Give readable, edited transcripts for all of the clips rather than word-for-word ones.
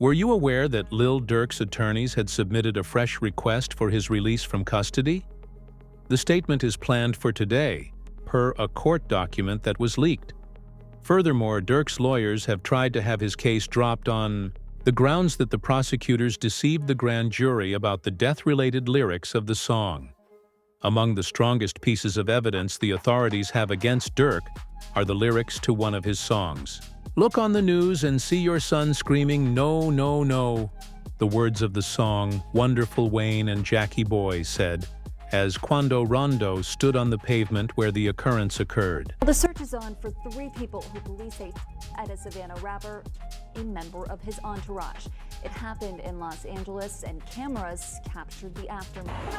Were you aware that Lil Durk's attorneys had submitted a fresh request for his release from custody? The statement is planned for today, per a court document that was leaked. Furthermore, Durk's lawyers have tried to have his case dropped on the grounds that the prosecutors deceived the grand jury about the death-related lyrics of the song. Among the strongest pieces of evidence the authorities have against Durk are the lyrics to one of his songs. "Look on the news and see your son screaming, 'No, no, no,'" the words of the song Wonderful Wayne and Jackie Boy said, as Quando Rondo stood on the pavement where the occurrence occurred. The search is on for 3 people who police say at a Savannah rapper, a member of his entourage. It happened in Los Angeles, and cameras captured the aftermath.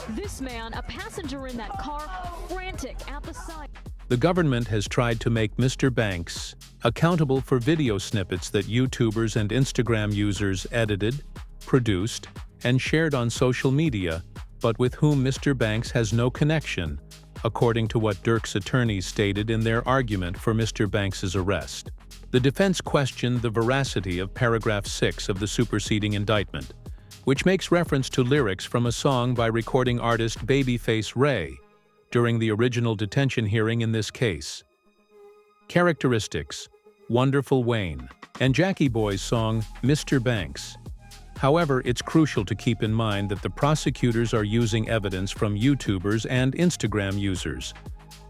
This man, a passenger in that car, frantic at the side. The government has tried to make Mr. Banks accountable for video snippets that YouTubers and Instagram users edited, produced, and shared on social media, but with whom Mr. Banks has no connection, according to what Durk's attorneys stated in their argument for Mr. Banks's arrest. The defense questioned the veracity of paragraph 6 of the superseding indictment, which makes reference to lyrics from a song by recording artist Babyface Ray during the original detention hearing in this case. Characteristics: Wonderful Wayne, and Jackie Boy's song Mr. Banks. However, it's crucial to keep in mind that the prosecutors are using evidence from YouTubers and Instagram users,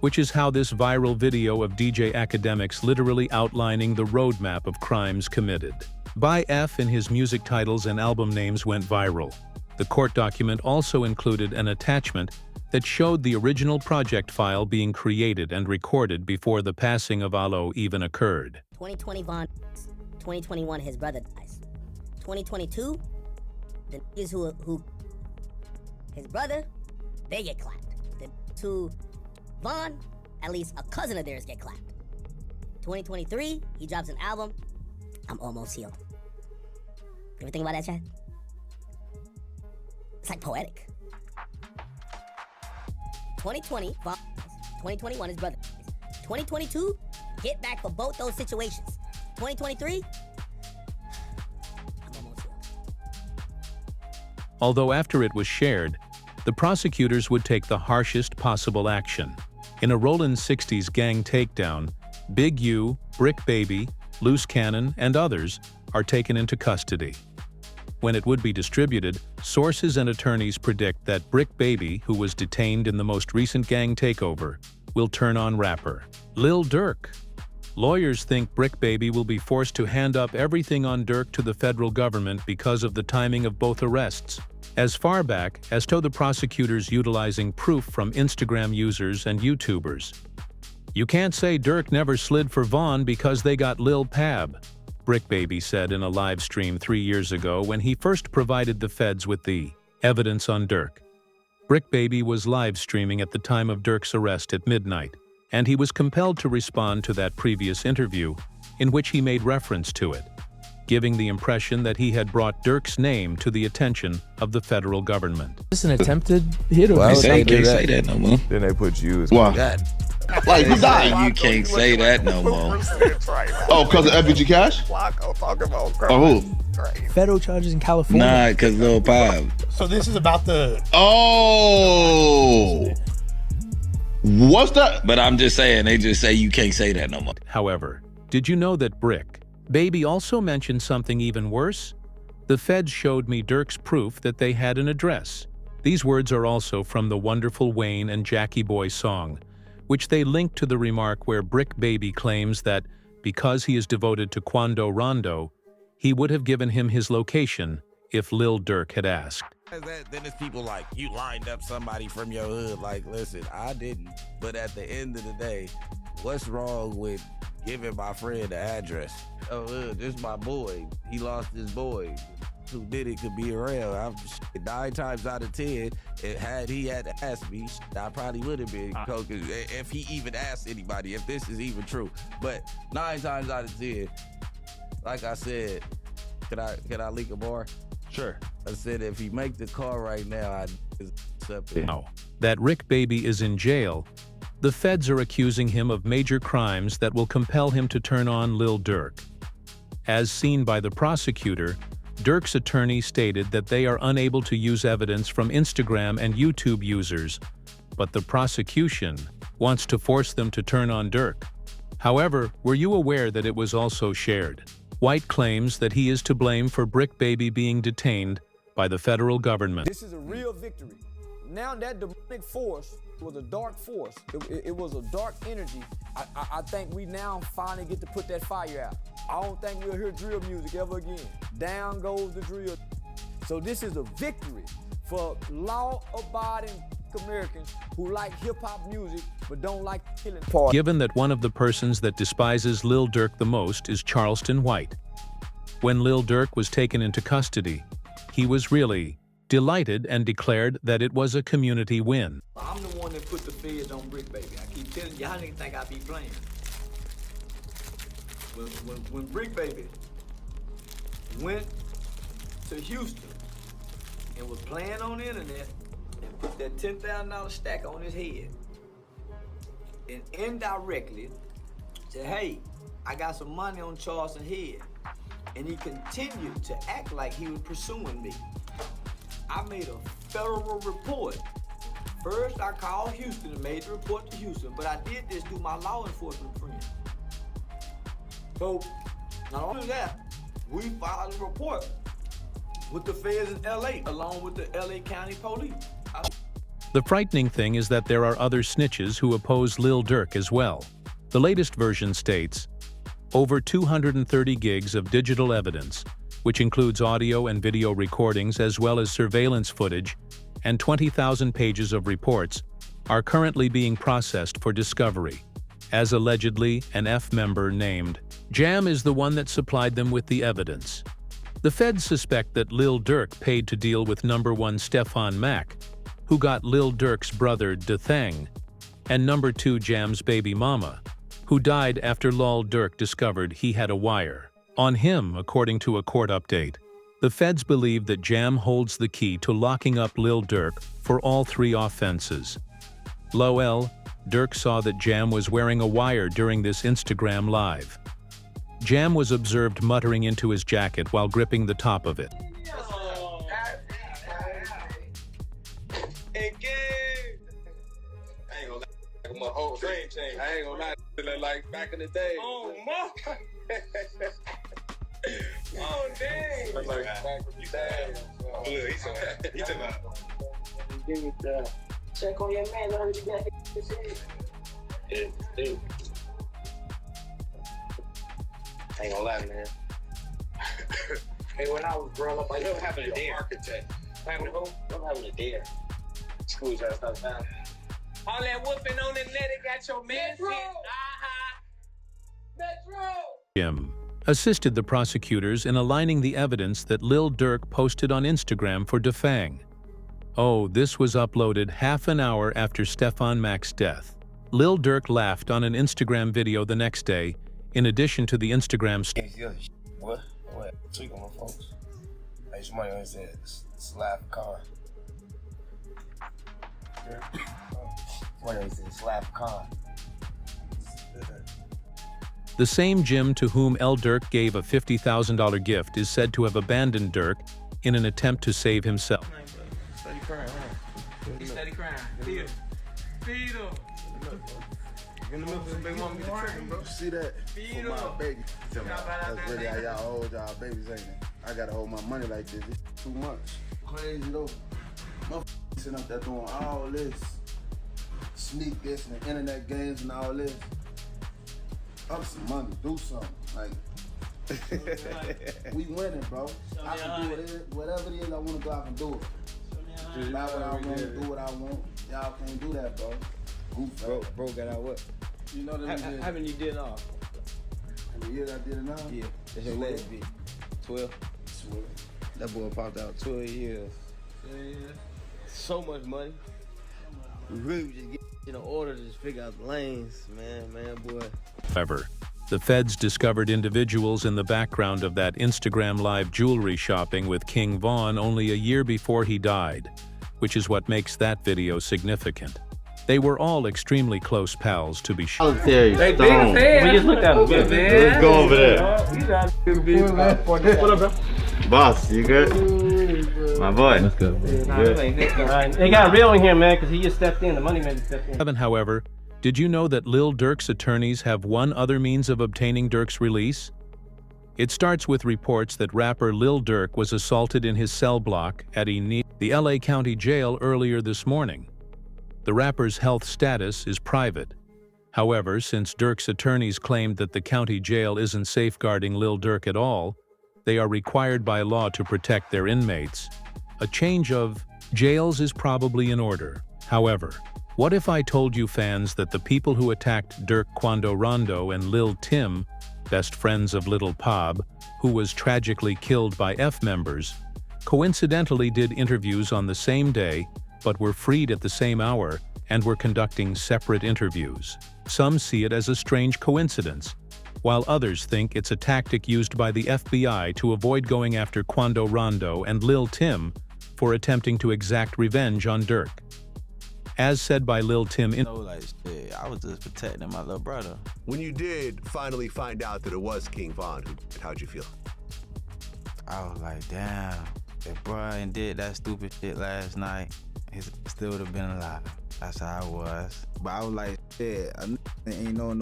which is how this viral video of DJ Academics literally outlining the roadmap of crimes committed by F in his music titles and album names went viral. The court document also included an attachment that showed the original project file being created and recorded before the passing of Alo even occurred. 2020 Von, 2021 his brother dies. 2022, the niggas who his brother, they get clapped. The two Von, at least a cousin of theirs get clapped. 2023, he drops an album, I'm almost healed. You ever think about that, Chad? It's like poetic. 2020, Von, 2021 his brother dies. 2022, get back for both those situations. 2023, Although after it was shared, the prosecutors would take the harshest possible action. In a Rollin' 60s gang takedown, Big U, Brick Baby, Loose Cannon, and others are taken into custody. When it would be distributed, sources and attorneys predict that Brick Baby, who was detained in the most recent gang takeover, will turn on rapper Lil Durk. Lawyers think Brick Baby will be forced to hand up everything on Durk to the federal government because of the timing of both arrests, as far back as to the prosecutors utilizing proof from Instagram users and YouTubers. "You can't say Durk never slid for Von because they got Lil Pab," Brick Baby said in a live stream 3 years ago when he first provided the feds with the evidence on Durk. Brick Baby was live streaming at the time of Durk's arrest at midnight, and he was compelled to respond to that previous interview in which he made reference to it, giving the impression that he had brought Durk's name to the attention of the federal government. It's an attempted hit. Well, you can't say that no more. Then they put you as Why? God. Like, who died? You can't say that no more. Oh, because of FBG Cash? Oh, who? Federal charges in California. Nah, because Lil Pab. So this is about the... Oh! What's that? But I'm just saying, they just say you can't say that no more. However, did you know that Brick Baby also mentioned something even worse? The feds showed me Durk's proof that they had an address. These words are also from the Wonderful Wayne and Jackie Boy song, which they linked to the remark where Brick Baby claims that because he is devoted to Quando Rondo, he would have given him his location if Lil Durk had asked. Then it's people like, you lined up somebody from your hood. Like, listen, I didn't. But at the end of the day, what's wrong with giving my friend the address? Oh, this is my boy. He lost his boy. Who did it could be around. 9 times out of 10, had he had to ask me, I probably would have been coke if he even asked anybody, if this is even true. But 9 times out of 10, like I said, can I leak a bar? Sure. I said if he make the call right now, I'd accept it. Now that Rick Baby is in jail, the feds are accusing him of major crimes that will compel him to turn on Lil Durk. As seen by the prosecutor, Durk's attorney stated that they are unable to use evidence from Instagram and YouTube users, but the prosecution wants to force them to turn on Durk. However, were you aware that it was also shared? White claims that he is to blame for Brick Baby being detained by the federal government. This is a real victory. Now that demonic force was a dark force. It was a dark energy. I think we now finally get to put that fire out. I don't think we'll hear drill music ever again. Down goes the drill. So this is a victory for law-abiding Americans who like hip-hop music but don't like killing parties. Given that one of the persons that despises Lil Durk the most is Charleston White. When Lil Durk was taken into custody, he was really delighted and declared that it was a community win. I'm the one that put the feds on Brick Baby. I keep telling you, y'all niggas think I be playing. When Brick Baby went to Houston and was playing on the internet and put that $10,000 stack on his head and indirectly said, hey, I got some money on Charleston's head. And he continued to act like he was pursuing me. I made a federal report. First, I called Houston and made the report to Houston, but I did this through my law enforcement friends. So, not only that, we filed a report with the feds in LA, along with the LA County Police. The frightening thing is that there are other snitches who oppose Lil Durk as well. The latest version states, over 230 gigs of digital evidence, which includes audio and video recordings as well as surveillance footage, and 20,000 pages of reports, are currently being processed for discovery, as allegedly an F member named Jam is the one that supplied them with the evidence. The feds suspect that Lil Durk paid to deal with number 1 Stefan Mack, who got Lil Durk's brother Dathang, and number 2 Jam's baby mama, who died after Lil Durk discovered he had a wire on him, according to a court update. The feds believe that Jam holds the key to locking up Lil Durk for all 3 offenses. Lol, Durk saw that Jam was wearing a wire during this Instagram live. Jam was observed muttering into his jacket while gripping the top of it. My whole dream changed. I ain't gonna lie, like back in the day. Oh, my. Oh, dang. Like back in the day. Oh, look, he took out. Give me the check on your man. Let him get his head. Yeah. I ain't gonna lie, man. Hey, when I was growing up, I never having a dare. Architect. Having a who? I'm having a dare. School's out of town. All that whooping on the net, it got your man hit. Metro! Jim assisted the prosecutors in aligning the evidence that Lil Durk posted on Instagram for Dathang. Oh, this was uploaded half an hour after Stefan Mack's death. Lil Durk laughed on an Instagram video the next day, in addition to the Instagram What? Tweak on my folks. Hey, somebody always said, slap car. The same Jim to whom L. Durk gave a $50,000 gift is said to have abandoned Durk in an attempt to save himself. Steady crying, huh? Steady crying. Feed him. In the middle of some big mama get the tricking, bro. See that? Feed For my him. baby. That's really how y'all hold y'all babies, ain't it? I gotta hold my money like this. It's too much. Crazy though. Motherfuckers sitting up there doing all this. Sneak this and internet games and all this. Up some money, do something. Like, we winning, bro. I can do whatever it is I want to do, I can do it. Buy what I want, do what I want. Y'all can't do that, bro. Bro got out what? You know that How many you did now? How many years I did it now? Yeah, that's your last bit. 12? Swear. That boy popped out 12 years. Yeah. So much money. We really just get in order to just figure out the lanes, man, boy. However, the feds discovered individuals in the background of that Instagram live jewelry shopping with King Von only a year before he died, which is what makes that video significant. They were all extremely close pals, to be sure. We just looked at him. Let's go over there. What up, bro? Boss, you good? My boy. Let's go. It got real in here, man, because he just stepped in. The money man just stepped in. However, did you know that Lil Durk's attorneys have one other means of obtaining Durk's release? It starts with reports that rapper Lil Durk was assaulted in his cell block at the LA County Jail earlier this morning. The rapper's health status is private. However, since Durk's attorneys claimed that the county jail isn't safeguarding Lil Durk at all, they are required by law to protect their inmates. A change of jails is probably in order. However, what if I told you, fans, that the people who attacked Durk Quando Rondo and Lil Tim, best friends of Little Pob, who was tragically killed by F members, coincidentally did interviews on the same day, but were freed at the same hour and were conducting separate interviews? Some see it as a strange coincidence, while others think it's a tactic used by the FBI to avoid going after Quando Rondo and Lil Tim for attempting to exact revenge on Durk. As said by Lil Tim I was just protecting my little brother. When you did finally find out that it was King Von, how'd you feel? I was like, damn, if Brian did that stupid shit last night, he still would have been alive. That's how I was. But I was like, yeah, I ain't no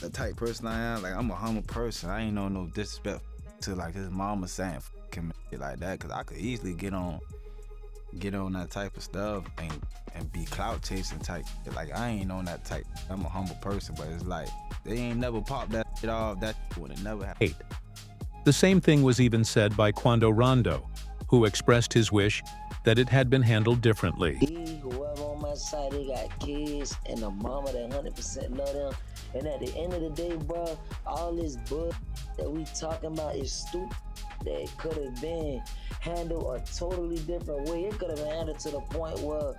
the type person I am. Like, I'm a humble person. I ain't no disrespect to like his mama saying f him and shit like that, because I could easily get on that type of stuff and be clout chasing type. Like, I ain't on that type. I'm a humble person, but it's like they ain't never popped that shit off. That would have never happened. The same thing was even said by Quando Rondo, who expressed his wish that it had been handled differently. Whoever on my side, they got kids and a mama that 100% love them. And at the end of the day, bro, all this bull that we talking about is stupid. That could have been handled a totally different way. It could have been handled to the point where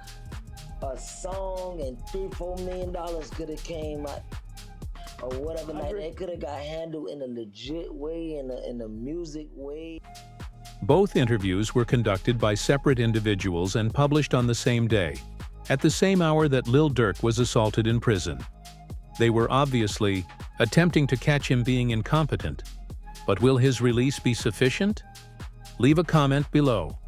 a song and $3-4 million could have came out or whatever. Like, it could have got handled in a legit way, in a music way. Both interviews were conducted by separate individuals and published on the same day, at the same hour that Lil Durk was assaulted in prison. They were obviously attempting to catch him being incompetent. But will his release be sufficient? Leave a comment below.